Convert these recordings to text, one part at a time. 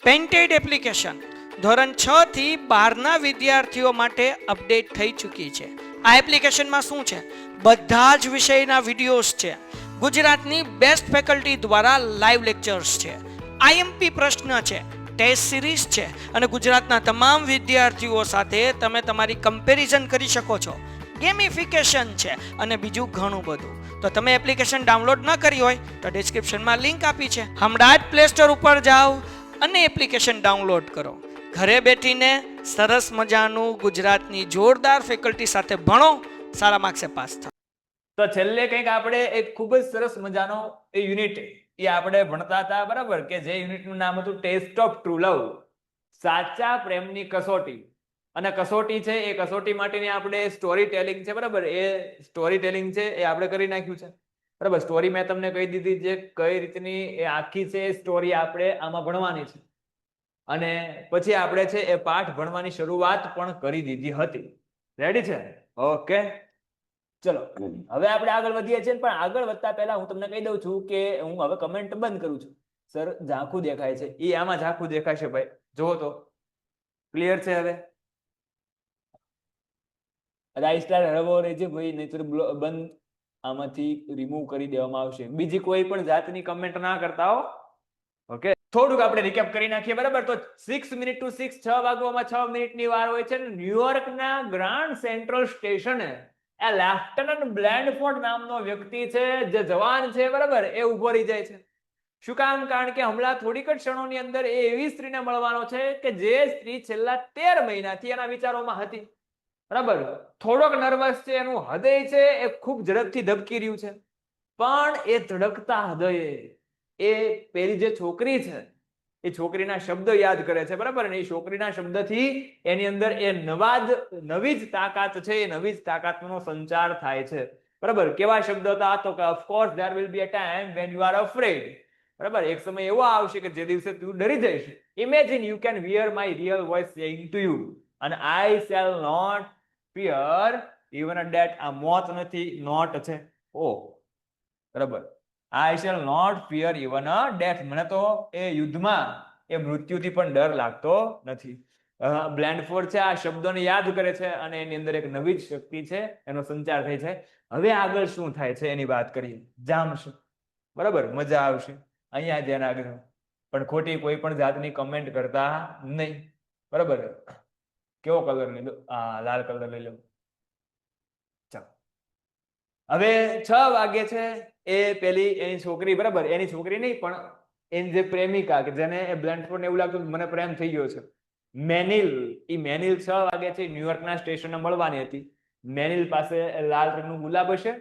Painted application ધોરણ 6 થી 12ના વિદ્યાર્થીઓ માટે અપડેટ થઈ ચૂકી છે. આ એપ્લિકેશનમાં શું છે? બધા જ વિષયના વિડીયોઝ છે. ગુજરાતની બેસ્ટ ફેકલ્ટી દ્વારા લાઈવ લેક્ચર્સ છે. આઈએમપી પ્રશ્ન છે, ટેસ્ટ સિરીઝ છે અને ગુજરાતના તમામ વિદ્યાર્થીઓ સાથે તમે તમારી કમ્પેરિઝન કરી શકો છો. ગેમિફિકેશન છે અને બીજું ઘણું બધું. તો તમે એપ્લિકેશન ડાઉનલોડ ન કરી હોય તો ડિસ્ક્રિપ્શનમાં લિંક આપી છે. હમણાં જ પ્લે સ્ટોર ઉપર જાઓ અને એપ્લિકેશન ડાઉનલોડ કરો. ઘરે બેઠીને સરસ મજાનું ગુજરાતની જોરદાર ફેકલ્ટી સાથે ભણો, સારા માર્ક્સે પાસ થાઓ. તો છેલ્લે કંઈક આપણે એક ખૂબ જ સરસ મજાનો એ યુનિટ એ આપણે ભણતા હતા, બરાબર, કે જે યુનિટનું નામ હતું ટેસ્ટ ઓફ ટ્રુ લવ, સાચા પ્રેમની કસોટી. અને કસોટી છે એ કસોટી માટેની આપણે સ્ટોરી ટેલિંગ છે, બરાબર, એ સ્ટોરી ટેલિંગ છે એ આપણે કરી નાખ્યું છે, બરાબર. સ્ટોરી મેં તમને કહી દીધી છે કઈ રીતની એ આખી છે સ્ટોરી આપણે આમાં ભણવાની છે. અને પછી આપણે છે એ પાઠ ભણવાની શરૂઆત પણ કરી દીધી હતી. રેડી છે? ઓકે, ચલો હવે આપણે આગળ વધીએ છીએ. પણ આગળ વધતા પહેલા હું તમને કહી દઉં છું કે હું હવે કમેન્ટ બંધ કરું છું. સર ઝાંખું દેખાય છે, એ આમાં ઝાંખું દેખાશે ભાઈ, જુઓ તો ક્લિયર છે. હવે રાઈસ્ટાર હળવો રહેજે ભાઈ, નહીતર બંધ આમાંથી રિમૂવ કરી દેવામાં આવશે. બીજી કોઈ પણ જાતની કમેન્ટ ના કરતા હો. ઓકે, થોડુંક આપણે રિકેપ કરી નાખીએ, બરાબર. તો 6 મિનિટ ટુ 6, 6 વાગવામાં 6 મિનિટની વાર હોય છે. ન્યુયોર્કના ગ્રાન્ડ સેન્ટ્રલ સ્ટેશને એ લેફ્ટનન્ટ બ્લેન્ડફોર્ડ નામનો વ્યક્તિ છે, જે જવાન છે, બરાબર, એ ઉભો રહી જાય છે. શું કામ? કારણ કે હમણાં થોડીક જ ક્ષણોની અંદર એ એવી સ્ત્રીને મળવાનો છે કે જે સ્ત્રી છેલ્લા 13 મહિનાથી એના વિચારોમાં હતી, બરાબર. થોડોક નર્વસ છે, એનું હૃદય છે એ ખૂબ ઝડપથી ધબકી રહ્યું છે. પણ એ ધડકતા હૃદયે એ પેલી જે છોકરી છે એ છોકરીના શબ્દો યાદ કરે છે, બરાબર. અને એ છોકરીના શબ્દથી એની અંદર એ નવી જ તાકાત છે, એ નવી જ તાકાતનો સંચાર થાય છે, બરાબર. કેવા શબ્દો હતા? તો કે of course there will be a time when you are afraid, બરાબર. એક સમય એવો આવશે કે જે દિવસે તું ડરી જઈશ. Imagine you can hear my real voice saying to you and I shall not fear even a death. આ મોત નથી, નોટ છે, ઓ, બરાબર. I shall not fear even a death. મને તો એ યુદ્ધમાં એ મૃત્યુથી પણ ડર લાગતો નથી. બ્લેન્ડફોર્ડ છે આ શબ્દોને યાદ કરે છે અને એની અંદર એક નવી જ શક્તિ છે, એનો સંચાર થાય છે. હવે આગળ શું થાય છે એની વાત કરીએ. જામશે, બરાબર, મજા આવશે. અહીંયા ધ્યાન રાખજો, પણ ખોટી કોઈ પણ જાતની કમેન્ટ કરતા નહીં, બરાબર. કેવો કલર લઈ લો? લાલ કલર લઈ લો. ચાલો, હવે 6 વાગે છે. એ પેલી એની છોકરી, બરાબર, એની છોકરી નહીં પણ એની જે પ્રેમિકા કે જેને બ્લેન્ડફોર્ડને એવું લાગતું મને પ્રેમ થઈ ગયો છે, મેનિલ. એ મેનિલ 6 વાગે છે ન્યુયોર્કના સ્ટેશને મળવાની હતી. મેનિલ પાસે લાલ રંગનું ગુલાબ હશે,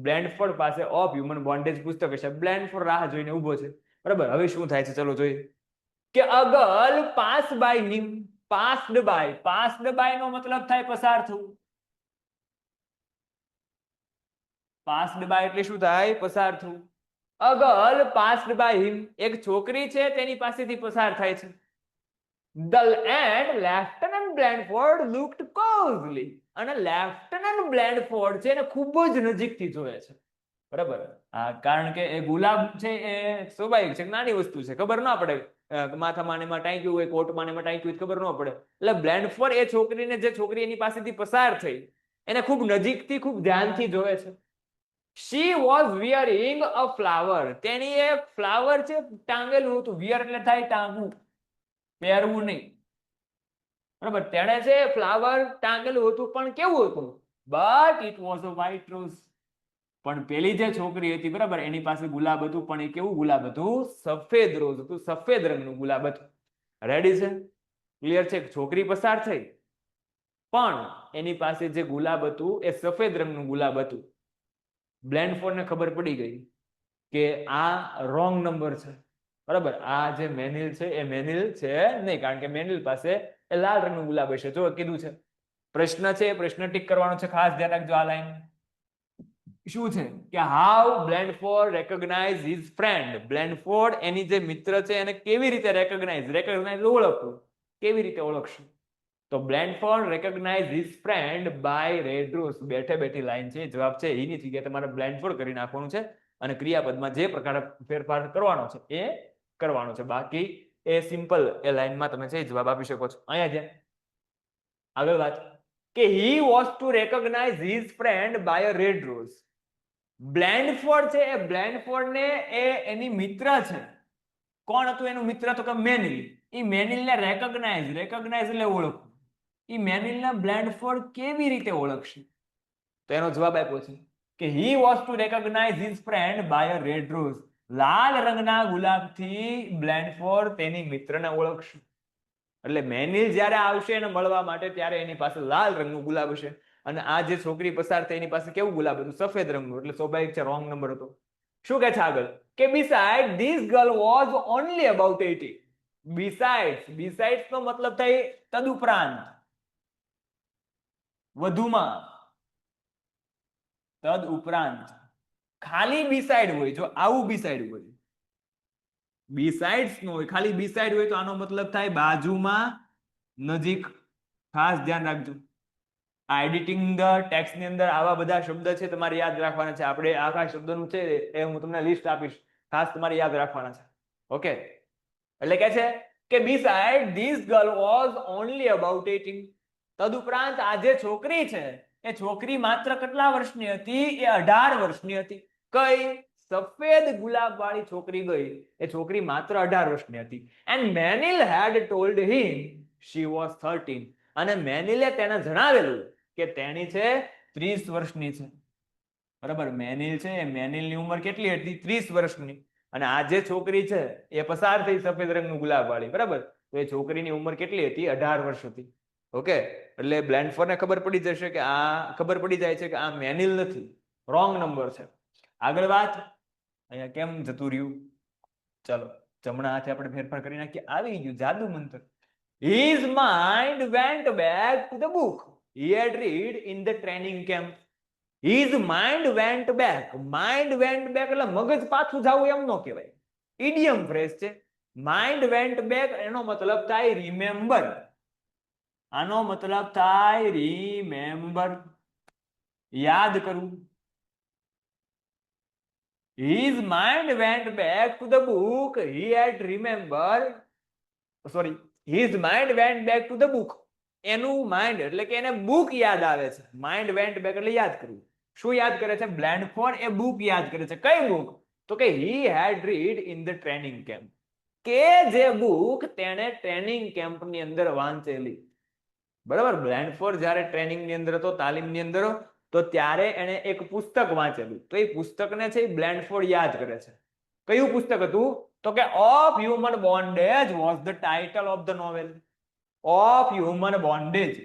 બ્લેન્ડફોર્ડ પાસે ઓફ હ્યુમન બોન્ડેજ પુસ્તક હશે. બ્લેન્ડફોર્ડ રાહ જોઈને ઉભો છે, બરાબર. હવે શું થાય છે ચલો જોઈએ. કે અગલ pass by him, passed by. Passed by નો મતલબ થાય પસાર થવું. પાસ્ડ બાય એટલે શું થાય? પસાર થવું. અગલ પાસ્ડ બાય હિમ, એક છોકરી છે તેની પાસેથી પસાર થાય છે. and લેફ્ટનન્ટ બ્લેન્ડફોર્ડ લુક્ડ ક્લોઝલી, અને લેફ્ટનન્ટ બ્લેન્ડફોર્ડ છે એને ખૂબ જ નજીકથી જોવે છે, બરાબર. કારણ કે એ ગુલાબ છે એ સ્વાભાવિક છે, નાની વસ્તુ છે, ખબર ના પડે. માથામાં એમાં ટાંક્યું હોય, કોટમાં એમાં ટાંક્યું હોય, ખબર ન પડે. એટલે બ્લેન્ડફોર્ડ એ છોકરીને, જે છોકરી એની પાસેથી પસાર થઈ, એને ખૂબ નજીકથી, ખૂબ ધ્યાનથી જોવે છે. She was wearing a flower. તેની એ ફ્લાવર છે ટાંગેલું હતું. વિયર એટલે થાય ટાંગવું, પહેરવું નહીં, બરાબર. તેણે છે ફ્લાવર ટાંગેલું હતું, પણ કેવું હતું? But it was a white rose. પણ પેલી જે છોકરી હતી, બરાબર, એની પાસે ગુલાબ હતું, પણ એ કેવું ગુલાબ હતું? સફેદ રોઝ હતું, સફેદ રંગનું ગુલાબ હતું. રેડી છે? ક્લિયર છે? છોકરી પસાર થઈ, પણ એની પાસે જે ગુલાબ હતું એ સફેદ રંગનું ગુલાબ હતું. બ્લેન્ડફોર્ડને ખબર પડી ગઈ કે આ રોંગ નંબર છે, બરાબર. આ જે મેનિલ છે એ મેનિલ છે નહીં, કારણ કે મેનિલ પાસે એ લાલ રંગનું ગુલાબ હશે. જો કીધું છે, પ્રશ્ન છે, પ્રશ્ન ટીક કરવાનો છે, ખાસ ધ્યાન રાખજો. આ લાઈન શું છે કે how Blandford recognise his friend. Blandford એની જે મિત્ર છે એને કેવી રીતે રેકોગ્નાઇઝ ઓળખવું, કેવી રીતે ઓળખશું? તો Blandford recognise his friend by red rose. બેઠે બેઠી લાઈન છે, જવાબ છે એની જગ્યાએ તમારે બ્લેન્ડફોર્ડ કરી નાખવાનું છે અને ક્રિયાપદમાં જે પ્રકારે ફેરફાર કરવાનો છે એ કરવાનો છે. બાકી એ સિમ્પલ એ લાઈનમાં તમે છે જવાબ આપી શકો છો. અહીંયા છે આગળ વાત કે he was to recognize his friend by a red rose. બ્લેન્ડફોર્ડ છે એ બ્લેન્ડફોર્ડ ને એ એની મિત્ર છે. કોણ હતું એનું મિત્ર? તો કે મેનિલ. એ મેનિલને રેકોગ્નાઇઝ એટલે ઓળખવું. એ મેનિલને બ્લેન્ડફોર્ડ કેવી રીતે ઓળખશે? તો એનો જવાબ આપ્યો છે કે he was to recognize his friend by a red rose. લાલ રંગના ગુલાબથી બ્લેન્ડફોર્ડ તેની મિત્રને ઓળખશે. એટલે મેનિલ જ્યારે આવશે એને મળવા માટે ત્યારે એની પાસે લાલ રંગનું ગુલાબ હશે અને આ જે છોકરી પસાર થઈ એની પાસે કેવું ગુલાબ હતું? સફેદ રંગનું. એટલે સ્વાભાવિક છે રોંગ નંબર હતો. શું કહે છે આગળ કે besides this girl was only about 80. besides નો મતલબ થાય તદુપરાંત, વધુમાં, તદુપરાંત. ખાલી besides હોય, જો આવું besides હોય, besides નો હોય, ખાલી besides હોય તો આનો મતલબ થાય બાજુમાં, નજીક. ખાસ ધ્યાન રાખજો. આ એડિટિંગ ધ ટેક્સ્ટ ની અંદર આવા બધા શબ્દ છે તમારે યાદ રાખવાના છે. આપણે આખા શબ્દનું છે એ હું તમને લિસ્ટ આપીશ, ખાસ તમારે યાદ રાખવાના છે. ઓકે, એટલે કે છે કે besides this girl was only about 18. તદુપરાંત આ જે છોકરી છે એ છોકરી માત્ર કેટલા વર્ષની હતી? એ 18 વર્ષની હતી. કઈ? સફેદ ગુલાબ વાળી છોકરી ગઈ, એ છોકરી માત્ર 18 વર્ષની હતી. and Manil had told him she was 13. અને મેનિલે તેને જણાવેલું કે તેણી છે 30 વર્ષની છે. બરાબર, મેનિલ છે એ મેનિલની ઉંમર કેટલી હતી? 30 વર્ષની. અને આ જે છોકરી છે એ પસાર થઈ સફેદ રંગનું ગુલાબ વાળી, બરાબર, તો એ છોકરીની ઉંમર કેટલી હતી? 18 વર્ષ હતી. ઓકે, એટલે બ્લેન્ડફોર્ડને ખબર પડી જશે કે આ, ખબર પડી જાય છે કે આ મેનિલ નથી, રોંગ નંબર છે. આગળ વાત. અહીંયા કેમ જતું રહ્યું? ચલો જમણા હાથે આપણે ફેરફાર કરી નાખીએ. આવી ગયું જાદુ મંત્ર. His mind went back to the book he had read in the training camp. His mind went back. Mind went back એટલે મગજ પાછું જાવું એમ નો કહેવાય, ઇડિયમ ફ્રેઝ છે. Mind went back એનો મતલબ થાય રિમેમ્બર. આનો મતલબ થાય રિમેમ્બર, યાદ કરવું. His mind went back to the book he had remembered. Sorry, his mind went back to the book. એનું માઇન્ડ એટલે કે એને બુક યાદ આવે છે. માઇન્ડ વેન્ટ બેક એટલે યાદ કરવું. શું યાદ કરે છે? બ્લેન્ડફોર્ડ એ બુક યાદ કરે છે. કઈ બુક? તો કે he had read in the training camp. કે જે બુક તેણે ટ્રેનિંગ કેમ્પની અંદર વાંચેલી. બરાબર, બ્લેન્ડફોર્ડ જ્યારે ટ્રેનિંગની અંદર હતો, તાલીમની અંદર, તો ત્યારે એને એક પુસ્તક વાંચેલું. તો એ પુસ્તકને છે બ્લેન્ડફોર્ડ યાદ કરે છે. કયું પુસ્તક હતું? તો કે Of Human Bondage was the title of the novel. Of Human Bondage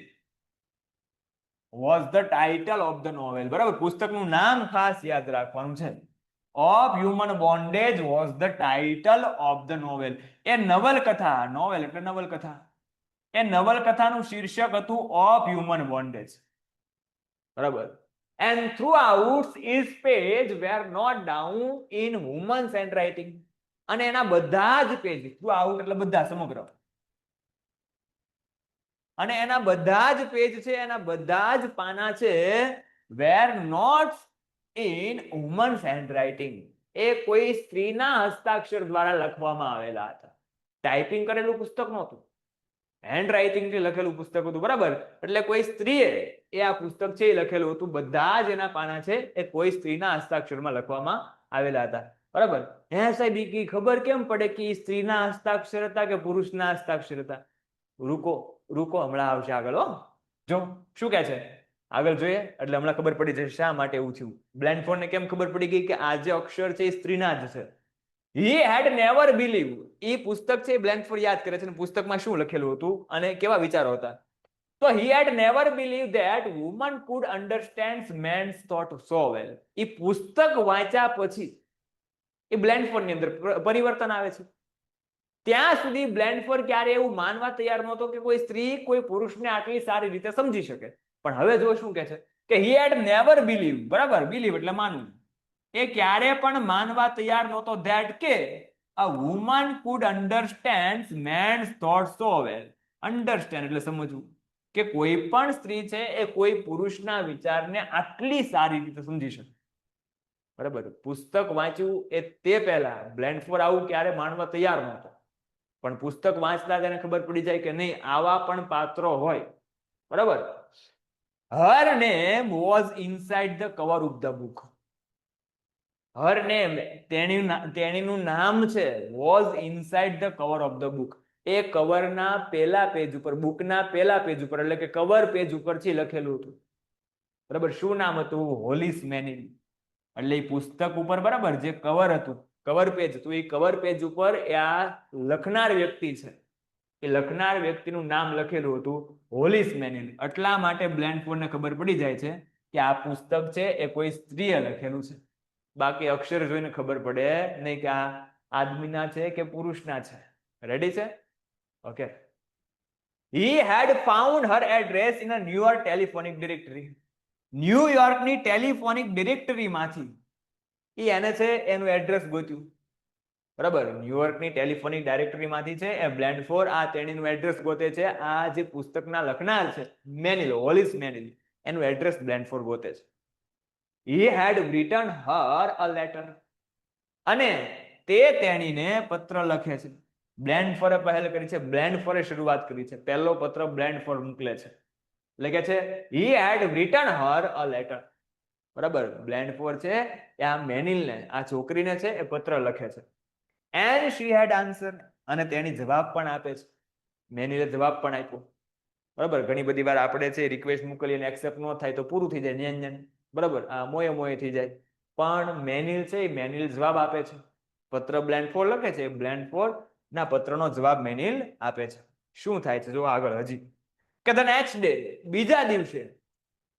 was the title of the novel. બરાબર, પુસ્તકનું નામ ખાસ યાદ રાખવાનું છે. Of Human Bondage was the title of the novel. એ નવલકથા, નોવેલ એટલે નવલકથા, એ નવલકથાનું શીર્ષક હતું Of Human Bondage. બરાબર. And throughout each page were not down in women's handwriting. અને એના બધા જ પેજ, throughout એટલે બધા, સમગ્ર, અને એના બધા જ પેજ છે, એના બધા જ પાના છે, were not in women's handwriting. એ કોઈ સ્ત્રીના હસ્તાક્ષર દ્વારા લખવામાં આવેલા હતા. ટાઈપિંગ કરેલું પુસ્તક નહોતું, હેન્ડ રાઇટિંગ થી લખેલું પુસ્તક હતું. બરાબર, એટલે કોઈ સ્ત્રીએ એ આ પુસ્તક છે એ લખેલું હતું. બધા જ એના પાના છે એ કોઈ સ્ત્રીના હસ્તાક્ષરમાં લખવામાં આવેલા હતા. બરાબર. હે સાહેબ, ઈ ખબર કેમ પડે કે સ્ત્રીના હસ્તાક્ષર હતા કે પુરુષના હસ્તાક્ષર હતા? રૂકો હમણાં આવશે આગળ. હો, જો શું કહે છે આગળ જોઈએ એટલે હમણાં ખબર પડી જશે શા માટે એવું થયું. બ્લેન્ડફોર્ડને કેમ ખબર પડી ગઈ કે આ જે અક્ષર છે એ સ્ત્રીના જ છે? He had never believed. એ પુસ્તક છે બ્લેન્ડફોર્ડ યાદ કરે છે, પુસ્તકમાં શું લખેલું હતું અને કેવા વિચારો હતા. તો he had never believed that woman could understand men's thought so well. એ પુસ્તક વાંચ્યા પછી એ બ્લેન્ડફોર્ડ ની અંદર પરિવર્તન આવે છે. ત્યાં સુધી બ્લેન્ડફોર્ડ ક્યારે એવું માનવા તૈયાર નહોતો કે કોઈ સ્ત્રી કોઈ પુરુષને આટલી સારી રીતે સમજી શકે. પણ હવે જો શું કહે છે કે he had never believed. બરાબર, believe એટલે માનવું. એ ક્યારે પણ માનવા તૈયાર નહોતો that કે a woman could understand men's thoughts so well. Understand એટલે સમજવું, કે કોઈ પણ સ્ત્રી છે એ કોઈ પુરુષના વિચારને આટલી સારી રીતે સમજી શકે. બરાબર, પુસ્તક વાંચ્યું એ તે પહેલા બ્લેન્ડફોર્ડ આવું ક્યારે માનવા તૈયાર નહોતો, પણ પુસ્તક વાંચતા તેને ખબર પડી જાય કે નહીં આવા પણ પાત્રો હોય. બરાબર. Her name was inside the cover of the book. Her name તેણીનું નામ છે was inside the cover of the book. એ કવરના પહેલા પેજ ઉપર, બુકના પહેલા પેજ ઉપર, એટલે કે કવર પેજ ઉપરથી લખેલું હતું. બરાબર. શું નામ હતું? હોલિસ મેનિલ. એટલે એ પુસ્તક ઉપર બરાબર જે કવર હતું, કવર પેજ હતું, એ કવર પેજ ઉપર આ લખનાર વ્યક્તિ છે, એ લખનાર વ્યક્તિનું નામ લખેલું હતું હોલિસ મેનિલ. એટલા માટે બ્લેન્ડફોર્ડને ખબર પડી જાય છે કે આ પુસ્તક છે એ કોઈ સ્ત્રીએ લખેલું છે. બાકી અક્ષર જોઈને ખબર પડે નહીં કે આ આદમીના છે કે પુરુષના છે. રેડી છે? Okay. He had found her address in a New York telephonic directory. ન્યુયોર્કની ટેલિફોનિક ડિરેક્ટરીમાંથી એને છે એનું એડ્રેસ ગોત્યું. બરાબર. ન્યુયોર્કની ટેલિફોનિક ડાયરેક્ટરીમાંથી છે એ બ્લેન્ડફોર્ડ આ તેણીનું એડ્રેસ ગોતે છે. આ જે પુસ્તકના લખનાર છે મેનિલ, હોલિસ મેનિલ, એનું એડ્રેસ બ્લેન્ડફોર્ડ ગોતે છે. He had written her a letter. અને તે તેણીને પત્ર લખે છે. બ્લેન્ડફોર્ડે પહેલ કરી છે, બ્લેન્ડફોર્ડે શરૂઆત કરી છે. પહેલો પત્ર બ્લેન્ડફોર્ડ મોકલે છે. લખે છે he had written her a letter. બરાબર. બ્લેન્ડફોર્ડ છે એ આ મેનિલને, આ છોકરીને છે એ પત્ર લખે છે. and she had answered. અને તેણી જવાબ પણ આપે છે. મેનિલે જવાબ પણ આપ્યો. બરાબર. ઘણી બધી વાર આપણે છે રિક્વેસ્ટ મોકલીએ અને એક્સેપ્ટ ન થાય તો પૂરું થઈ જાય, ન્યાન ન્યાન. બરાબર. આ મોયે મોયે થઈ જાય. પણ મેનિલ છે એ મેનિલ જવાબ આપે છે. પત્ર બ્લેન્ડફોર્ડ લખે છે, બ્લેન્ડફોર્ડ ના પત્રનો જવાબ મેનિલ આપે છે. શું થાય છે જો આગળ હજી કે the next day, બીજા દિવસે,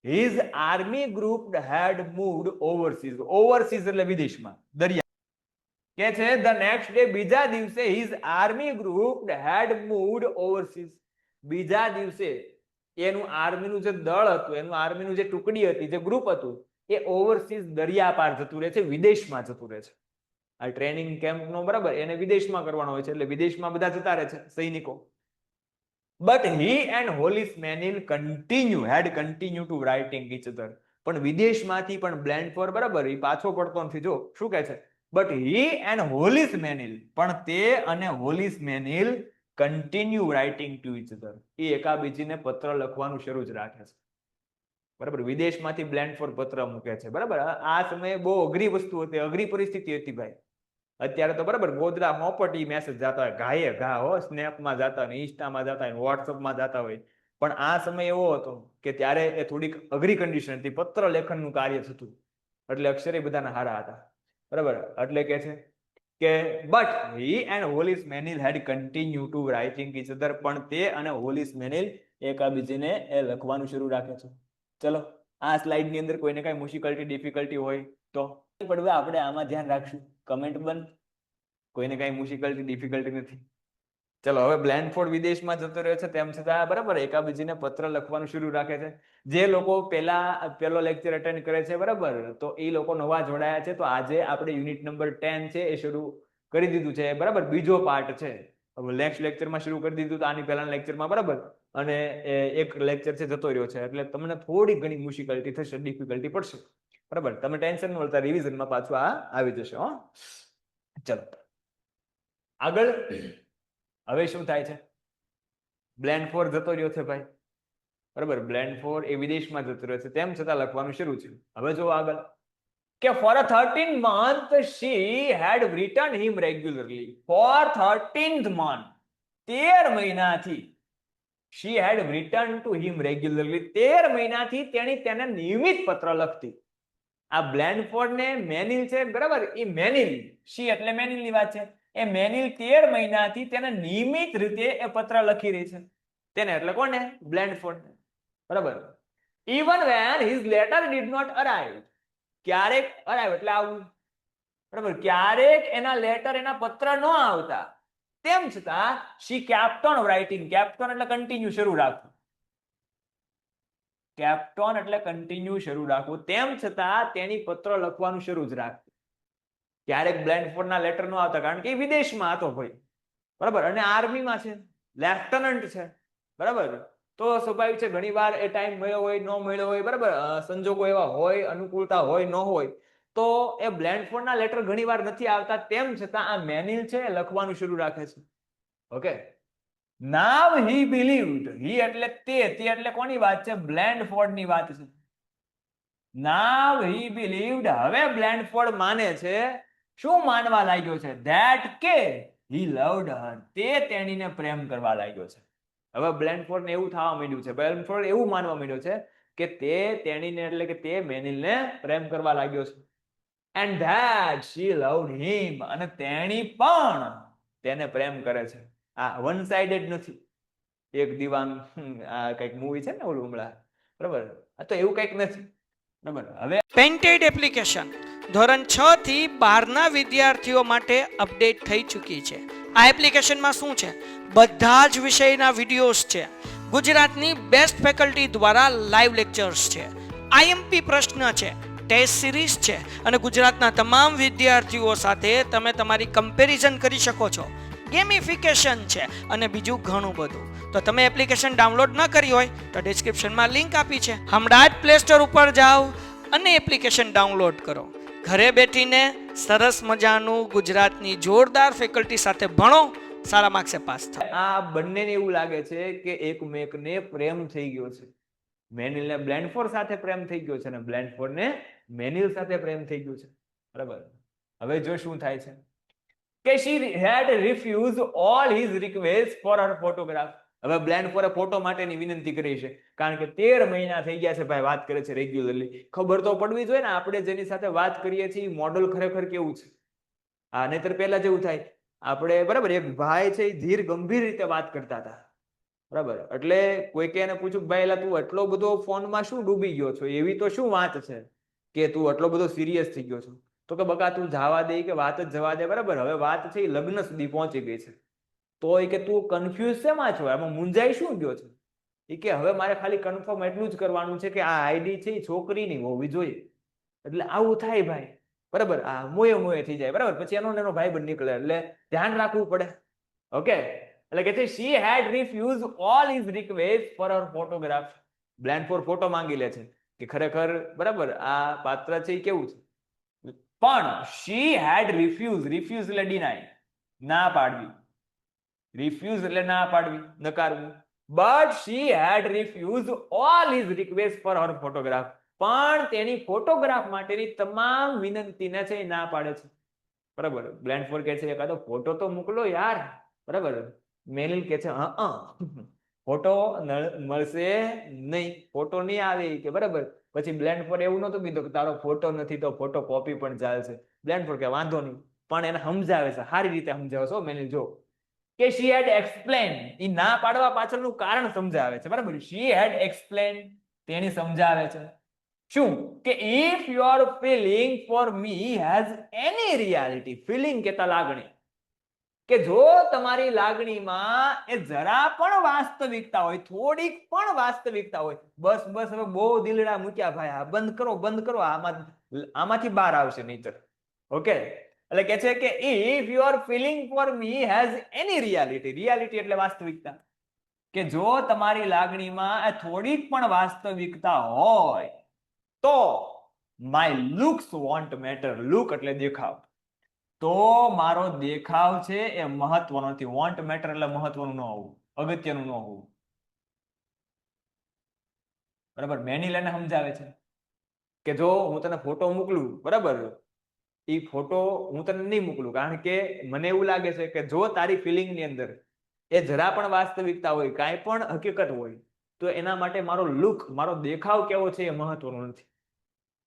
his army group had moved overseas. overseas એટલે વિદેશમાં, દરિયા. કે છે the next day, બીજા દિવસે, his army group had moved overseas. બીજા દિવસે એનું આર્મીનું જે દળ હતું, એનું આર્મીનું જે ટુકડી હતી, જે ગ્રુપ હતું, એ ઓવરસીઝ દરિયા પાર જતું રહે છે, વિદેશમાં જતું રહે છે. આ ટ્રેનિંગ કેમ્પનો બરાબર એને વિદેશમાં કરવાનો હોય છે, એટલે વિદેશમાં બધા જતા રહે છે સૈનિકો. But he and Hollis Manil had continued to writing each other. પણ વિદેશમાંથી પણ બ્લેન્ડફોર્ડ બરાબર એ પાછો પડતો નથી. જો શું કહે છે? But he and Hollis Manil, પણ તે અને હોલિસ મેનિલ continue writing to each other. એ એકાબીજીને પત્ર લખવાનું શરૂ જ રાખે છે. બરાબર. વિદેશમાંથી બ્લેન્ડફોર્ડ પત્ર મૂકે છે. બરાબર. આ સમયે બહુ અઘરી વસ્તુ હતી, અઘરી પરિસ્થિતિ હતી ભાઈ. અત્યારે તો બરાબર ગોદડા મોપટી મેસેજ જતા હોય, ઘાયે ઘા હો, સ્નેપમાં જતા હોય, ઇન્સ્ટામાં જતા હોય, વોટ્સઅપમાં જતા હોય. પણ આ સમય એવો હતો કે ત્યારે એ થોડીક અઘરી કન્ડિશન હતી, પત્ર લેખનનું કાર્ય થતું, એટલે અક્ષરે બધાના હારા હતા. બરાબર. એટલે કે છે કે but he and Hollis Meynell had continue to writing each other. પણ તે અને હોલિસ મેનિલ એકાબીજીને એ લખવાનું શરૂ રાખે છે. ચલો આ સ્લાઇડ ની અંદર કોઈને કઈ મુશ્કેલી ડિફિકલ્ટી હોય તો પડવે આપણે આમાં ધ્યાન રાખશું. કમેન્ટ બંધ. કોઈને કઈ મુશ્કેલી ડિફિકલ્ટી નથી. ચલો હવે બ્લેન્ડફોર્ડ વિદેશમાં જતો રહ્યો છે, તેમ છતાં બરાબર એકાબીજીને પત્ર લખવાનું શરૂ રાખે છે. જે લોકો પેલો લેક્ચર અટેન્ડ કરે છે બરાબર, તો એ લોકો નવા જોડાયા છે, તો આજે આપણે યુનિટ નંબર 10 છે એ શરૂ કરી દીધું છે. બરાબર. બીજો પાર્ટ છે. નેક્સ્ટ લેક્ચરમાં શરૂ કરી દીધું તો આની પહેલાના લેક્ચરમાં બરાબર, અને એક લેક્ચર છે જતો રહ્યો છે, એટલે તમને થોડી ઘણી મુશ્કેલી થશે, ડિફિકલ્ટી પડશે. બરાબર. તમે ટેન્શન ન લેતા, રિવિઝનમાં પાછું આ આવી જશે. હો ચલો આગળ. હવે શું થાય છે? બ્લેન્ડફોર્ડ જતો રહ્યો છે ભાઈ. બરાબર. બ્લેન્ડફોર્ડ એ વિદેશમાં જતો રહ્યો છે, તેમ છતાં લખવાનું શરૂ છે. હવે જો આગળ કે for a 13th month she had written him regularly. For 13th month, 13 મહિનાથી she had written to him regularly. 13 મહિનાથી તેણી તેને નિયમિત પત્ર લખતી. આ બ્લેન્ડફોર્ડ ને મેનિલ છે બરાબર, એ મેનિલ, શી એટલે મેનિલ ની વાત છે, એ મેનિલ 13 મહિનાથી તેને નિયમિત રીતે એ પત્ર લખી રહી છે. તેને એટલે કોને? બ્લેન્ડફોર્ડ. બરાબર. even when his letter did not arrive. ક્યારેક arrive એટલે આવું. બરાબર. ક્યારેક એના લેટર, એના પત્ર ન આવતા, તેમ છતાં she kept on writing. kept on એટલે કન્ટિન્યુ, શરૂ રાખવું. કેપ્ટોન એટલે કન્ટિન્યુ, શરૂ રાખવું. તેમ છતાં તેની પત્ર લખવાનું શરૂ જ રાખતી. ક્યારેક બ્લેન્ડફોર્ડના લેટર ન આવતા, કારણ કે એ વિદેશમાં હતો ભાઈ. બરાબર. અને આર્મીમાં છે, લેફ્ટનન્ટ છે. બરાબર. તો સ્વાભાવિક છે ઘણી વાર એ ટાઈમ મળ્યો હોય, ન મળ્યો હોય. બરાબર. સંજોગો એવા હોય, અનુકૂળતા હોય, ન હોય, તો એ બ્લેન્ડફોર્ડના લેટર ઘણી વાર નથી આવતા. તેમ છતાં આ મેનિલ છે લખવાનું શરૂ રાખે છે. ઓકે, નાવ હી બિલીવ્ડ, હી એટલે તે એટલે કોની વાત છે? બ્લેન્ડફોર્ડ ની વાત છે. નાવ હી બિલીવ્ડ, હવે બ્લેન્ડફોર્ડ માને છે, શું માનવા લાગ્યો છે? ધેટ કે હી લવ્ડ હર, તે તેણીને પ્રેમ કરવા લાગ્યો છે. હવે બ્લેન્ડફોર્ડ ને એવું થવા માંડ્યું છે, બ્લેન્ડફોર્ડ એવું માનવા માંડ્યો છે કે તે તેણીને એટલે કે તે મેનિલને પ્રેમ કરવા લાગ્યો છે. એન્ડ ધેટ શી લવ્ડ હિમ, અને તેણી પણ તેને પ્રેમ કરે છે. આ વન સાઇડેડ નથી. એક દીવાન આ કઈક મૂવી છે ને ઓલું હમણાં, બરાબર? આ તો એવું કઈક નથી, બરાબર? હવે પેન્ટેડ એપ્લિકેશન ધોરણ 6 થી 12 ના વિદ્યાર્થીઓ માટે અપડેટ થઈ ચૂકી છે. આ એપ્લિકેશનમાં શું છે? બધા જ વિષયના વિડીયોઝ છે. ગુજરાતની બેસ્ટ ફેકલ્ટી દ્વારા લાઈવ લેક્ચર્સ છે. આઈએમપી પ્રશ્ન છે, ટેસ્ટ સિરીઝ છે, અને ગુજરાતના તમામ વિદ્યાર્થીઓ સાથે તમે તમારી કમ્પેરિઝન કરી શકો છો. ગેમિફિકેશન છે અને બીજું ઘણું બધું. તો તમે એપ્લિકેશન ડાઉનલોડ ન કરી હોય તો ડિસ્ક્રિપ્શનમાં લિંક આપી છે, હમણાં જ પ્લે સ્ટોર ઉપર જાઓ અને એપ્લિકેશન ડાઉનલોડ કરો. ઘરે બેઠીને સરસ મજાનું ગુજરાતની જોરદાર ફેકલ્ટી સાથે ભણો, સારા માર્ક્સે પાસ થાઓ. આ બંનેને એવું લાગે છે કે એકમેકને પ્રેમ થઈ ગયો છે. મેનિલને બ્લેન્ડફોર્ડ સાથે પ્રેમ થઈ ગયો છે અને બ્લેન્ડફોર્ડને મેનિલ સાથે પ્રેમ થઈ ગયું છે, બરાબર? હવે જો શું થાય છે કે she had refused all his requests for her photograph. હવે બ્લેન્ડફોર્ડે ફોટો માટેની વિનંતી કરી છે, કારણ કે 13 મહિના થઈ ગયા છે ભાઈ, વાત કરે છે રેગ્યુલરલી. ખબર તો પડવી જોઈએ ને આપણે જેની સાથે વાત કરીએ છીએ મોડલ ખરેખર કેવું છે. આ નહીતર પહેલા જેવું થાય, આપણે બરાબર એક ભાઈ છે એ ધીર ગંભીર રીતે વાત કરતા હતા, બરાબર? એટલે કોઈ કે એને પૂછ્યું ભાઈ એલા તું એટલો બધો ફોનમાં શું ડૂબી ગયો છો, એવી તો શું વાત છે કે તું એટલો બધો સિરિયસ થઈ ગયો છો? તો કે બકા તું જવા દે, કે વાત જ જવા દે, બરાબર? હવે વાત છે એ લગ્ન સુધી પહોંચી ગઈ છે, તો એ કે તું કન્ફ્યુઝ શેમાં છો, એમાં મુંજાઈ શું ગયો છે? એ કે હવે મારે ખાલી કન્ફર્મ એટલું જ કરવાનું છે કે આ આઈડી છે એ છોકરીની હોવી જોઈએ. એટલે આવું થાય ભાઈ, બરાબર? આ મોયે થઈ જાય, બરાબર? પછી એનો ભાઈબંધ નીકળે, એટલે ધ્યાન રાખવું પડે. ઓકે, એટલે કે છે she had refused all his requests for her photograph. બ્લેન્ડફોર્ડ photo માંગી લે છે કે ખરેખર, બરાબર, આ પાત્ર છે એ કેવું છે, પણ she had refused, refuse એટલે deny, ના પાડવી. refuse એટલે ના પાડવી, નકારવું. but she had refused all his requests for her photograph. પણ તેની ફોટોગ્રાફ માટેની તમામ વિનંતીને છે એ ના પાડે છે, બરાબર? બ્લેન્ડફોર્ડ કહે છે એકાદો ફોટો તો મોકલો યાર, બરાબર? મેનિલ કહે છે ફોટો મળશે નહીં, ફોટો નહીં આવે કે, બરાબર? પછી બ્લેન્ડફોર્ડ એવું નહોતું કીધું કે તારો ફોટો નથી તો ફોટો કોપી પણ ચાલશે. બ્લેન્ડફોર્ડ કે વાંધો નહીં, પણ એને સમજાવે છે, સારી રીતે સમજાવે છે મેનિલ. જો કે she had explained, એ ના પાડવા પાછળનું કારણ સમજાવે છે, બરાબર? she had explained, તેની સમજાવે છે શું કે if your feeling for me has any reality, feeling કેતા લાગણી, કે જો તમારી લાગણીમાં એ જરા પણ વાસ્તવિકતા હોય, થોડીક પણ વાસ્તવિકતા હોય, બસ બસ હવે બહુ દિલડા મૂક્યા ભાઈ, આ બંધ કરો, આમાંથી બહાર આવશે નહીતર. ઓકે, એટલે કે છે કે if your feeling for me has any reality, reality એટલે વાસ્તવિકતા, કે જો તમારી લાગણીમાં થોડીક પણ વાસ્તવિકતા હોય તો my looks won't matter. look એટલે દેખાવ, તો મારો દેખાવ છે એ મહત્વનો નથી. won't matter એટલે મહત્વનું ન હોવું, અગત્યનું ન હોવું, બરાબર? મેનિલ એને સમજાવે છે કે જો હું તને ફોટો મોકલું, બરાબર, એ ફોટો હું તને નહીં મોકલું, કારણ કે મને એવું લાગે છે કે જો તારી ફિલિંગ ની અંદર એ જરા પણ વાસ્તવિકતા હોય, કાંઈ પણ હકીકત હોય, તો એના માટે મારો લુક, મારો દેખાવ કેવો છે એ મહત્વનો નથી,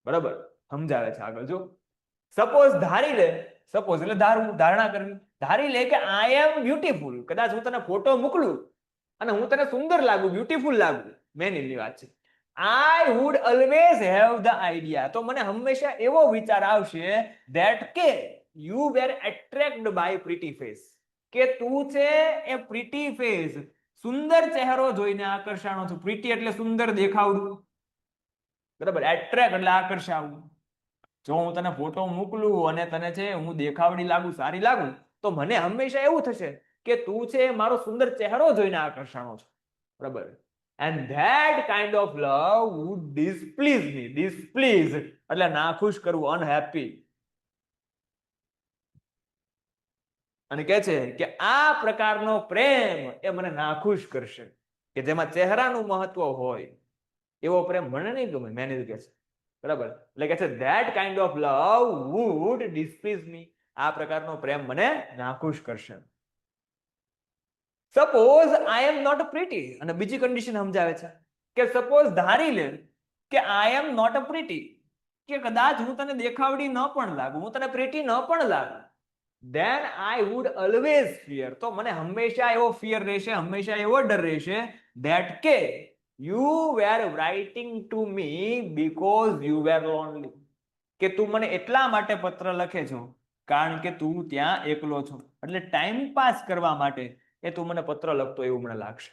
બરાબર? સમજાવે છે આગળ. જો સપોઝ ધારી લે, સપોઝ એટલે ધારવું, ધારણા કરવી, ધારી લે કે આઈ એમ બ્યુટીફુલ. કદાચ હું તને ફોટો મોકલું અને હું તને સુંદર લાગુ, બ્યુટીફુલ લાગુ, મેનિલની વાત છે. I would always have the idea, તો મને હંમેશા એવો વિચાર આવશે that કે you were attracted by pretty face, કે તું છે એ pretty face, સુંદર ચહેરો જોઈને આકર્ષાણો છું. pretty એટલે સુંદર, દેખાવડું, બરાબર? attract એટલે આકર્ષાવું. જો હું તને ફોટો મોકલું અને તને છે હું દેખાવડી લાગુ, સારી લાગુ, તો મને હંમેશા એવું થશે કે તું છે મારો સુંદર ચહેરો જોઈને આકર્ષાણો છો, બરાબર? and that kind of love would displease me. displease એટલે નાખુશ કરવું, unhappy. અને કહે છે કે આ પ્રકારનો પ્રેમ એ મને નાખુશ કરશે, કે જેમાં ચહેરાનું મહત્વ હોય એવો પ્રેમ મને નહીં ગમે. મેનેલ કહે છે, બરાબર. એટલે કે છે that kind of love would displease me. આ પ્રકારનો પ્રેમ મને નાખુશ કરશે. Suppose I am not pretty, અને બીજી કન્ડિશન સમજાવે છે કે સપોઝ ધારી લે કે આઈ એમ નોટ પ્રીટી, કે કદાચ હું તને દેખાવડી ન પણ લાગુ, હું તને પ્રીટી ન પણ લાગુ, then I would always fear, તો મને હંમેશા એવો ફિયર રહેશે, હંમેશા એવો ડર રહેશે that કે you were writing to me because you were lonely, કે તું મને એટલા માટે પત્ર લખે છો કારણ કે તું ત્યાં એકલો છો, એટલે ટાઈમ પાસ કરવા માટે એ તું મને પત્ર લખતો એવું મને લાગશે.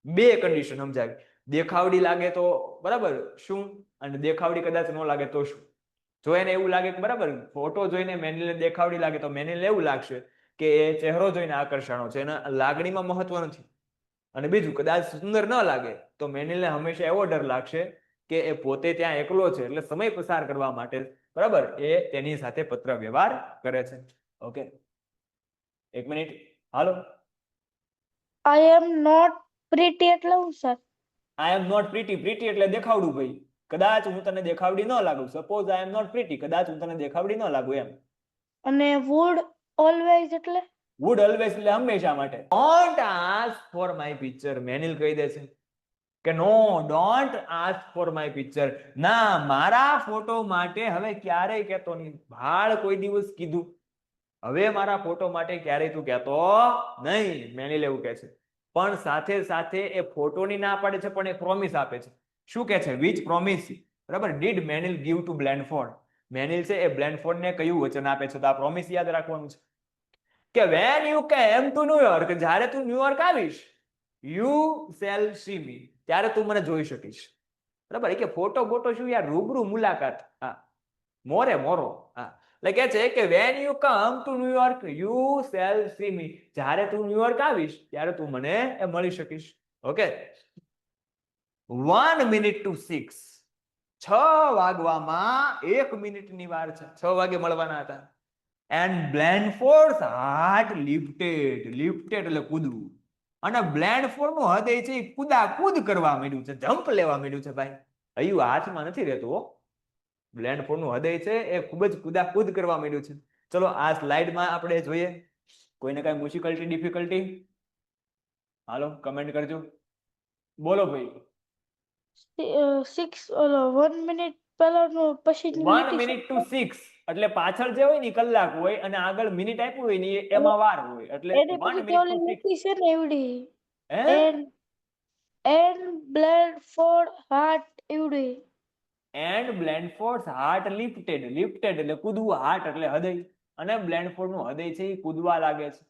બે કન્ડિશન સમજાવી. દેખાવડી લાગે તો બરાબર શું, અને દેખાવડી કદાચ ન લાગે તો શું. જો એને એવું લાગે કે બરાબર ફોટો જોઈને મેનિલને દેખાવડી લાગે તો મેનિલને એવું લાગશે કે એ ચહેરો જોઈને આકર્ષણો છે, એના લાગણીમાં મહત્વ નથી. અને બીજું કદાચ સુંદર ન લાગે તો મેનિલને હંમેશા એવો ડર લાગશે કે એ પોતે ત્યાં એકલો છે, એટલે સમય પસાર કરવા માટે બરાબર એ તેની સાથે પત્ર વ્યવહાર કરે છે. ઓકે, એક મિનિટ હાલો. આઈ એમ નોટ પ્રીટી એટલે શું સર? I am not pretty, pretty એટલે દેખાવડું ભાઈ. કદાચ હું તને દેખાવડી ન લાગુ, suppose I am not pretty, કદાચ હું તને દેખાવડી ન લાગુ એમ. અને વુડ ઓલવેઝ એટલે? વુડ ઓલવેઝ એટલે હંમેશા માટે. Don't ask for my picture, Meynell કહી દે છે કે no don't ask for my picture, ના મારા ફોટો માટે હવે ક્યારેય કહેતો નહીં. ભાળ કોઈ દિવસ કીધું, હવે મારા ફોટો માટે ક્યારેય તું કહેતો નહીં, મેનિલ એવું કહે છે. પણ સાથે સાથે એ ફોટોની ના પાડે છે, પણ એ પ્રોમિસ આપે છે. શું કહે છે? વિચ પ્રોમિસ, બરાબર, ડીડ મેનિલ ગીવ ટુ બ્લેન્ડફોર્ડ, મેનિલ છે એ બ્લેન્ડફોર્ડને કયું વચન આપે છે? તો આ પ્રોમિસ યાદ રાખવાનું છે કે when you came to New York, જ્યારે તું ન્યુયોર્ક આવીશ, યુ શેલ સી મી, ત્યારે તું મને જોઈ શકીશ. બરાબર, કે ફોટો બોટો શું યાર, રૂબરૂ મુલાકાત. હા, મોરે મોરો. હા, એટલે કે છે કે when you come to New York you shall see me, જ્યારે તું ન્યુયોર્ક આવીશ ત્યારે તું મને એ મળી શકીશ. ઓકે, 1 minute to 6, 6 વાગવામાં 1 મિનિટની વાર છે, 6 વાગે મળવાના હતા. એન્ડ બ્લેન્ડફોર્ડ્સ હાર્ટ લિફ્ટેડ, લિફ્ટેડ એટલે કૂદવું, અને બ્લેન્ડફોર્ડનું હૃદય છે એ કૂદાકૂદ કરવા માંડ્યું છે, જમ્પ લેવા માંડ્યું છે ભાઈ. હૈયું હાથમાં નથી રહેતું હો, બ્લેન્ડફોર્ડનું હૃદય છે એ ખૂબ જ કૂદાકૂદ કરવા માંડ્યું છે. ચલો આ સ્લાઇડમાં આપણે જોઈએ, કોઈને કઈ મુશ્કેલી ડિફિકલ્ટી હાલો કમેન્ટ કરજો, બોલો ભાઈ. 1 મિનિટ પહેલાનું પછી 1 minute to 6 એટલે પાછળ જે હોય ને કલાક હોય, અને આગળ મિનિટ આપ્યું હોય ને એમાં વાર હોય, એટલે એની 1 પછી minute to 6. લીટી છે ને એવડી, હે? એન્ડ બ્લેન્ડફોર્ડ હાર્ટ એવડી. એન્ડ બ્લેન્ડફોર્ડ્સ હાર્ટ લિફ્ટેડ, લિફ્ટેડ એટલે કૂદવું, હાર્ટ એટલે હૃદય, અને બ્લેન્ડફોર્ડનું હૃદય છે એ કૂદવા લાગે છે.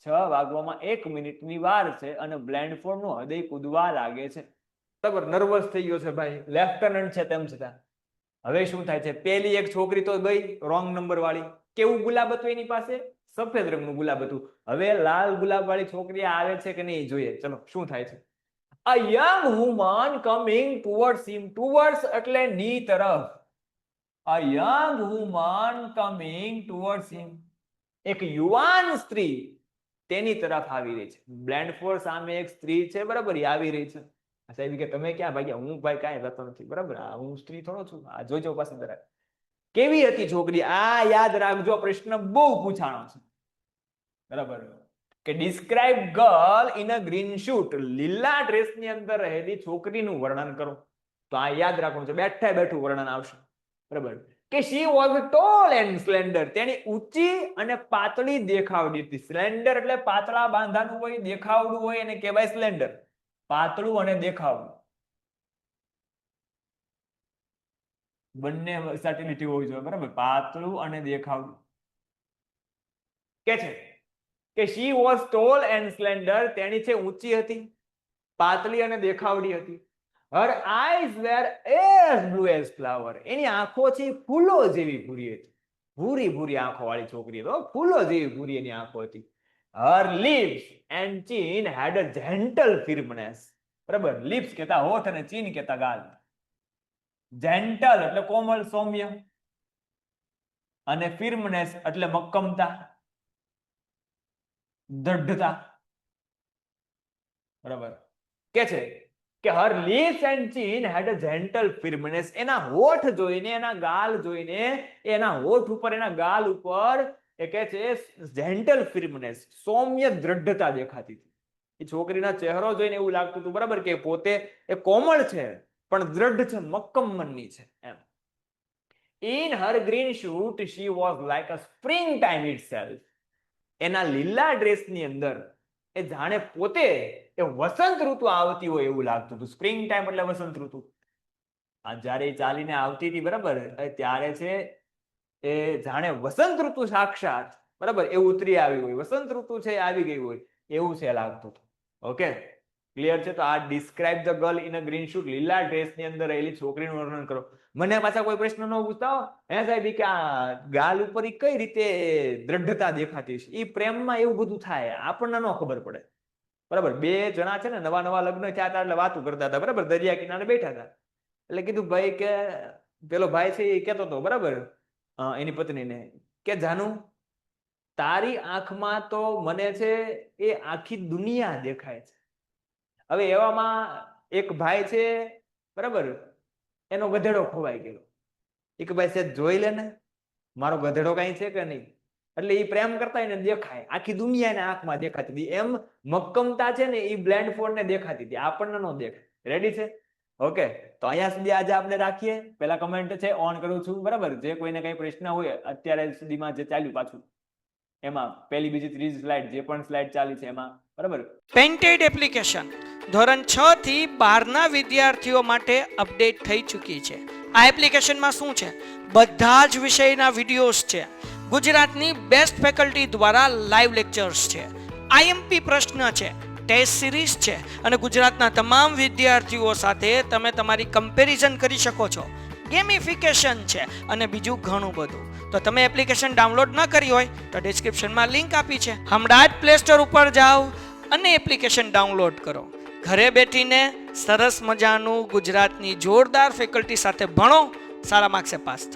6 વાગવામાં 1 મિનિટની વાર છે અને બ્લેન્ડફોર્ડનું હૃદય કૂદવા લાગે છે. બરાબર, નર્વસ થઈ ગયો છે ભાઈ, લેફ્ટનન્ટ છે તેમ છતાં. હવે શું થાય છે? પેલી એક છોકરી તો ગઈ રોંગ નંબર વાળી. કેવું ગુલાબ હતું એની પાસે? સફેદ રંગનું ગુલાબ હતું. હવે લાલ ગુલાબ વાળી છોકરી આવે છે કે નહીં જોઈએ. ચલો શું થાય છે? A young woman coming towards him, towards એટલે ની તરફ. A young woman coming towards him, એક યુવાન સ્ત્રી તેની તરફ આવી રહી છે. બ્લેન્ડફોર્ડ સામે એક સ્ત્રી છે, બરાબર, એ આવી રહી છે. સાહેબ કે તમે ક્યાં ભાગ્યા? હું ભાઈ કાંઈ જતો નથી, બરાબર, હું સ્ત્રી થોડો છું. આ જોજો પાસે જરાક. કેવી હતી છોકરી? આ યાદ રાખજો, પ્રશ્ન બહુ પૂછાણો છે, બરાબર, કે describe girl in a green shoot, લીલા ડ્રેસની અંદર રહેલી છોકરીનું વર્ણન કરો. તો આ યાદ રાખવાનું છે, બેઠા બેઠું વર્ણન આવશે, બરાબર, કે she was tall and slender, તેની ઊંચી અને પાતળી દેખાવડી હતી. સ્લેન્ડર એટલે પાતળા બાંધાનું હોય, દેખાવડું હોય એને કહેવાય સ્લેન્ડર. પાતળું અને દેખાવડું બંને વર્સેટિલિટી હોવી જોઈએ, બરાબર, પાતળું અને દેખાવડું. કે છે કે she was tall and slender, તેની છે ઊંચી હતી, પાતળી અને દેખાવડી હતી. her eyes were as blue as flower, એની આંખો છે ફૂલો જેવી ભૂરી હતી. ભૂરી ભૂરી આંખો વાળી છોકરી હતી, ફૂલો જેવી ભૂરી એની આંખો હતી. her lips and chin had a gentle firmness, બરાબર, lips કહેતા હોઠ અને chin કહેતા ગાલ. gentle એટલે કોમળ સૌમ્ય, અને firmness એટલે મક્કમતા. દ્રઢતા. બરાબર. કે છે કે her lips and chin had a gentle firmness. એના હોઠ જોઈને, એના ગાલ જોઈને, એના હોઠ ઉપર, એના ગાલ ઉપર એ કે છે gentle firmness, સૌમ્ય દ્રઢતા દેખાતી હતી. એ છોકરીના ચહેરો જોઈને એવું લાગતું હતું, બરાબર, કે પોતે એ કોમળ છે પણ દ્રઢ છે, મક્કમ મનની છે એમ. In her green suit she was like a springtime itself. એના લીલા ડ્રેસની અંદર એ જાણે પોતે એ વસંત ઋતુ આવતી હોય એવું લાગતું હતું. સ્પ્રિંગ ટાઈમ એટલે વસંત ઋતુ. આ જ્યારે એ ચાલીને આવતી હતી, બરાબર, ત્યારે છે એ જાણે વસંત ઋતુ સાક્ષાત, બરાબર, એ ઉતરી આવી હોય, વસંત ઋતુ છે આવી ગઈ હોય એવું છે લાગતું હતું. ઓકે, ક્લિયર છે? તો આ describe the girl in a green shoot, લીલા ડ્રેસની અંદર રહેલી છોકરીનું વર્ણન કરો. મને પાછા કોઈ પ્રશ્ન ન પૂછતા હો, હે સાહેબ, કે આ ગાલ ઉપર કઈ રીતે દ્રઢતા દેખાતી છે? એ પ્રેમમાં એવું બધું થાય, આપણને ન ખબર પડે, બરાબર. બે જણા છે ને નવા લગ્ન થયા હતા એટલે વાતું કરતા હતા, બરાબર, દરિયા કિનારે બેઠા હતા. એટલે કીધું ભાઈ કે પેલો ભાઈ છે એ કહેતો હતો, બરાબર, એની પત્નીને કે જાનુ, તારી આંખમાં તો મને છે એ આખી દુનિયા દેખાય છે. હવે એવામાં એક ભાઈ છે, બરાબર, એનો ગધેડો ખોવાઈ ગયો. એક ભાઈ છે જોઈ લે ને, મારો ગધેડો કઈ છે કે નહીં. એટલે એ પ્રેમ કરતા એને દેખાય, આખી દુનિયા એને આંખમાં દેખાતી હતી. એમ મક્કમતા છે ને એ બ્લેન્ડ ફોડ ને દેખાતી હતી, આપણને ન દેખાય. રેડી છે? ઓકે, તો અહીંયા સુધી આજે આપણે રાખીએ. પેલા કમેન્ટ છે ઓન કરું છું, બરાબર. જે કોઈને કઈ પ્રશ્ન હોય અત્યારે સુધીમાં જે ચાલ્યું પાછું એમાં પહેલી, બીજી, ત્રીજી સ્લાઇડ, જે પણ સ્લાઇડ ચાલી છે એમાં, બરાબર. પેઇન્ટેડ એપ્લિકેશન ધોરણ 6 થી 12ના વિદ્યાર્થીઓ માટે અપડેટ થઈ ચૂકી છે. આ એપ્લિકેશનમાં શું છે? બધા જ વિષયના વિડીયોઝ છે. ગુજરાતની બેસ્ટ ફેકલ્ટી દ્વારા લાઈવ લેક્ચર્સ છે, આઈએમપી પ્રશ્ન છે, ટેસ્ટ સિરીઝ છે અને ગુજરાતના તમામ વિદ્યાર્થીઓ સાથે તમે તમારી કમ્પેરિઝન કરી શકો છો. ગેમિફિકેશન છે અને બીજું ઘણું બધું. તો તમે એપ્લિકેશન ડાઉનલોડ ન કરી હોય તો ડિસ્ક્રિપ્શનમાં લિંક આપી છે, હમણાં જ પ્લે સ્ટોર ઉપર જાઓ અને એપ્લિકેશન ડાઉનલોડ કરો. ઘરે બેઠીને સરસ મજાનું ગુજરાતની જોરદાર ફેકલ્ટી સાથે ભણો, સારા માર્ક્સે પાસ થાઓ.